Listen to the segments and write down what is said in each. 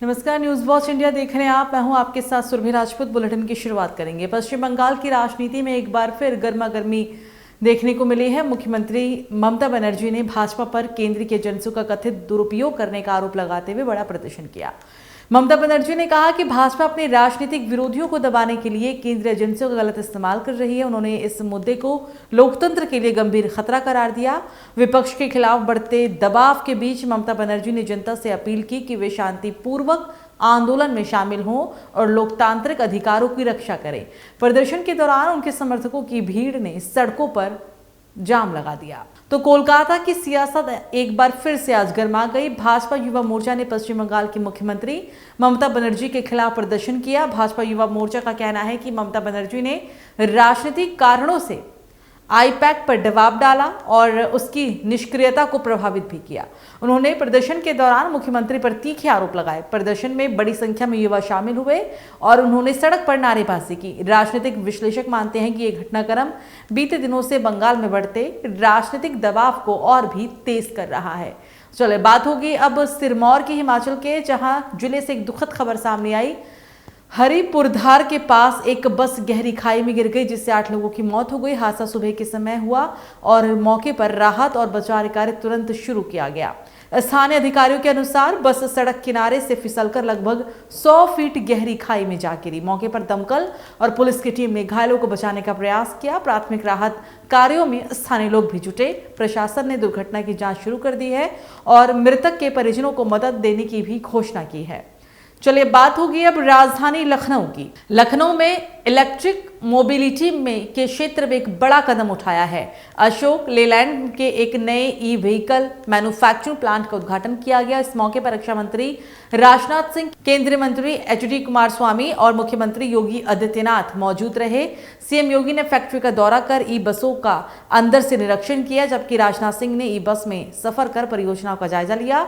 नमस्कार, news watch India देख रहे हैं आप। मैं हूं आपके साथ सुरभि राजपूत। बुलेटिन की शुरुआत करेंगे। पश्चिम बंगाल की राजनीति में एक बार फिर गर्मा गर्मी देखने को मिली है। मुख्यमंत्री ममता बनर्जी ने भाजपा पर केंद्र की एजेंसियों का कथित दुरुपयोग करने का आरोप लगाते हुए बड़ा प्रदर्शन किया। ममता बनर्जी ने कहा कि भाजपा अपने राजनीतिक विरोधियों को दबाने के लिए केंद्रीय एजेंसियों का गलत इस्तेमाल कर रही है। उन्होंने इस मुद्दे को लोकतंत्र के लिए गंभीर खतरा करार दिया। विपक्ष के खिलाफ बढ़ते दबाव के बीच ममता बनर्जी ने जनता से अपील की कि वे शांतिपूर्वक आंदोलन में शामिल हों और लोकतांत्रिक अधिकारों की रक्षा करें। प्रदर्शन के दौरान उनके समर्थकों की भीड़ ने सड़कों पर जाम लगा दिया। तो कोलकाता की सियासत एक बार फिर से आज गर्मा गई। भाजपा युवा मोर्चा ने पश्चिम बंगाल की मुख्यमंत्री ममता बनर्जी के खिलाफ प्रदर्शन किया। भाजपा युवा मोर्चा का कहना है कि ममता बनर्जी ने राजनीतिक कारणों से आईपैक पर दबाव डाला और उसकी निष्क्रियता को प्रभावित भी किया। उन्होंने प्रदर्शन के दौरान मुख्यमंत्री पर तीखे आरोप लगाए। प्रदर्शन में बड़ी संख्या में युवा शामिल हुए और उन्होंने सड़क पर नारेबाजी की। राजनीतिक विश्लेषक मानते हैं कि ये घटनाक्रम बीते दिनों से बंगाल में बढ़ते राजनीतिक दबाव को और भी तेज कर रहा है। चले बात होगी अब सिरमौर की, हिमाचल के, जहां जिले से एक दुखद खबर सामने आई। हरिपुरधार के पास एक बस गहरी खाई में गिर गई, जिससे 8 लोगों की मौत हो गई। हादसा सुबह के समय हुआ और मौके पर राहत और बचाव कार्य तुरंत शुरू किया गया। स्थानीय अधिकारियों के अनुसार बस सड़क किनारे से फिसलकर लगभग 100 फीट गहरी खाई में जा गिरी। मौके पर दमकल और पुलिस की टीम ने घायलों को बचाने का प्रयास किया। प्राथमिक राहत कार्यों में स्थानीय लोग भी जुटे। प्रशासन ने दुर्घटना की जांच शुरू कर दी है और मृतक के परिजनों को मदद देने की भी घोषणा की है। चलिए बात होगी अब राजधानी लखनऊ की। लखनऊ में इलेक्ट्रिक मोबिलिटी में के क्षेत्र में एक बड़ा कदम उठाया है। अशोक लेलैंड के एक नए ई व्हीकल मैन्युफैक्चरिंग प्लांट का उद्घाटन किया गया। इस मौके पर रक्षा मंत्री राजनाथ सिंह, केंद्रीय मंत्री एच.डी. कुमारस्वामी और मुख्यमंत्री योगी आदित्यनाथ मौजूद रहे। सीएम योगी ने फैक्ट्री का दौरा कर ई बसों का अंदर से निरीक्षण किया, जबकि राजनाथ सिंह ने ई बस में सफर कर परियोजनाओं का जायजा लिया।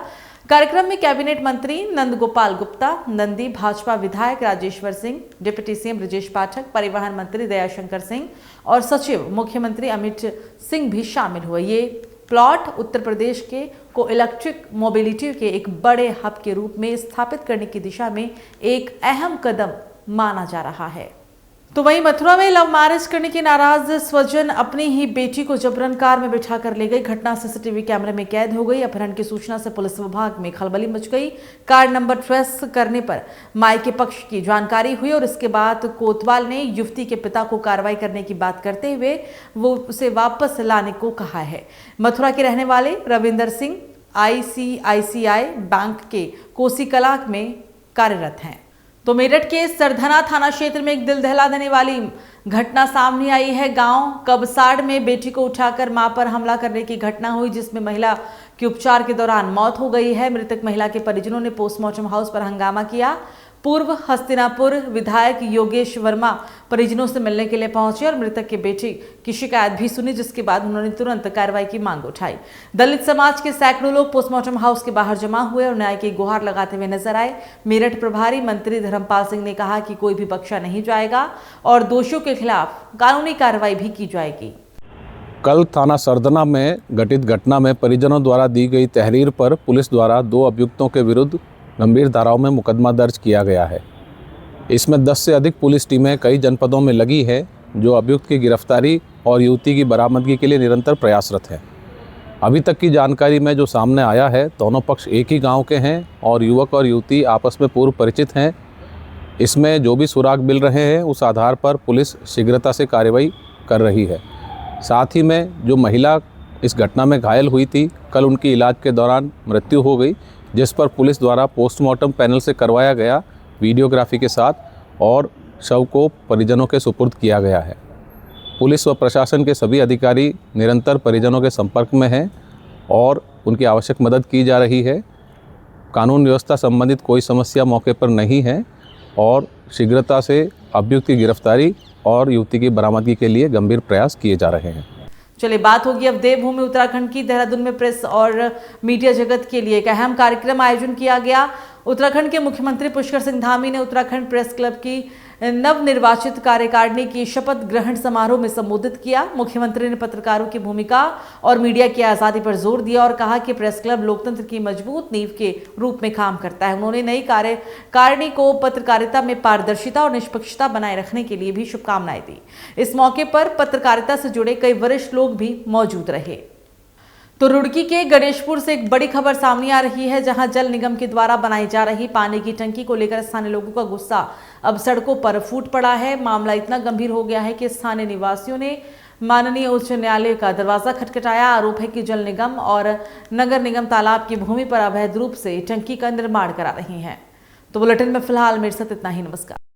कार्यक्रम में कैबिनेट मंत्री नंद गोपाल गुप्ता, नंदी, भाजपा विधायक राजेश्वर सिंह, डिप्टी सीएम ब्रजेश पाठक, परिवहन मंत्री दयाशंकर सिंह और सचिव मुख्यमंत्री अमित सिंह भी शामिल हुए। ये प्लॉट उत्तर प्रदेश को इलेक्ट्रिक मोबिलिटी के एक बड़े हब के रूप में स्थापित करने की दिशा में एक अहम कदम माना जा रहा है। तो वहीं मथुरा में लव मैरिज करने के नाराज स्वजन अपनी ही बेटी को जबरन कार में बिठा कर ले गई। घटना सीसीटीवी कैमरे में कैद हो गई। अपहरण की सूचना से पुलिस विभाग में खलबली मच गई। कार नंबर ट्रेस करने पर मायके पक्ष की जानकारी हुई और इसके बाद कोतवाल ने युवती के पिता को कार्रवाई करने की बात करते हुए वो उसे वापस लाने को कहा है। मथुरा के रहने वाले रविंदर सिंह ICICI बैंक के कोसी कला में कार्यरत हैं। तो मेरठ के सरधना थाना क्षेत्र में एक दिल दहला देने वाली घटना सामने आई है। गांव कबसाड़ में बेटी को उठाकर मां पर हमला करने की घटना हुई, जिसमें महिला की उपचार के दौरान मौत हो गई है। मृतक महिला के परिजनों ने पोस्टमार्टम हाउस पर हंगामा किया। पूर्व हस्तिनापुर विधायक योगेश वर्मा परिजनों से मिलने के लिए पहुंचे और मृतक के बेटे की शिकायत भी सुनी, जिसके बाद उन्होंने तुरंत कार्रवाई की मांग उठाई। दलित समाज के सैकड़ों लोग पोस्टमार्टम हाउस के बाहर जमा हुए और न्याय की गुहार लगाते हुए नजर आए। मेरठ प्रभारी मंत्री धर्मपाल सिंह ने कहा कि कोई भी बख्शा नहीं जाएगा और दोषियों के खिलाफ कानूनी कार्रवाई भी की जाएगी। कल थाना सरधना में घटित घटना में परिजनों द्वारा दी गई तहरीर पर पुलिस द्वारा 2 अभियुक्तों के विरुद्ध गंभीर धाराओं में मुकदमा दर्ज किया गया है। इसमें 10 से अधिक पुलिस टीमें कई जनपदों में लगी है, जो अभियुक्त की गिरफ्तारी और युवती की बरामदगी के लिए निरंतर प्रयासरत हैं। अभी तक की जानकारी में जो सामने आया है, दोनों पक्ष एक ही गांव के हैं और युवक और युवती आपस में पूर्व परिचित हैं। इसमें जो भी सुराग मिल रहे हैं, उस आधार पर पुलिस शीघ्रता से कार्रवाई कर रही है। साथ ही में जो महिला इस घटना में घायल हुई थी, कल उनकी इलाज के दौरान मृत्यु हो गई, जिस पर पुलिस द्वारा पोस्टमार्टम पैनल से करवाया गया वीडियोग्राफी के साथ और शव को परिजनों के सुपुर्द किया गया है। पुलिस व प्रशासन के सभी अधिकारी निरंतर परिजनों के संपर्क में हैं और उनकी आवश्यक मदद की जा रही है। कानून व्यवस्था संबंधित कोई समस्या मौके पर नहीं है और शीघ्रता से अभियुक्त की गिरफ्तारी और युवती की बरामदगी के लिए गंभीर प्रयास किए जा रहे हैं। चलिए बात होगी अब देवभूमि उत्तराखंड की। देहरादून में प्रेस और मीडिया जगत के लिए एक अहम कार्यक्रम आयोजन किया गया। उत्तराखंड के मुख्यमंत्री पुष्कर सिंह धामी ने उत्तराखंड प्रेस क्लब की नवनिर्वाचित कार्यकारिणी की शपथ ग्रहण समारोह में संबोधित किया। मुख्यमंत्री ने पत्रकारों की भूमिका और मीडिया की आजादी पर जोर दिया और कहा कि प्रेस क्लब लोकतंत्र की मजबूत नींव के रूप में काम करता है। उन्होंने नई कार्यकारिणी को पत्रकारिता में पारदर्शिता और निष्पक्षता बनाए रखने के लिए भी शुभकामनाएं दी। इस मौके पर पत्रकारिता से जुड़े कई वरिष्ठ लोग भी मौजूद रहे। तो रुड़की के गणेशपुर से एक बड़ी खबर सामने आ रही है, जहां जल निगम के द्वारा बनाई जा रही पानी की टंकी को लेकर स्थानीय लोगों का गुस्सा अब सड़कों पर फूट पड़ा है। मामला इतना गंभीर हो गया है कि स्थानीय निवासियों ने माननीय उच्च न्यायालय का दरवाजा खटखटाया। आरोप है कि जल निगम और नगर निगम तालाब की भूमि पर अवैध रूप से टंकी का निर्माण करा रही हैं। तो बुलेटिन में फिलहाल मेरे साथ इतना ही। नमस्कार।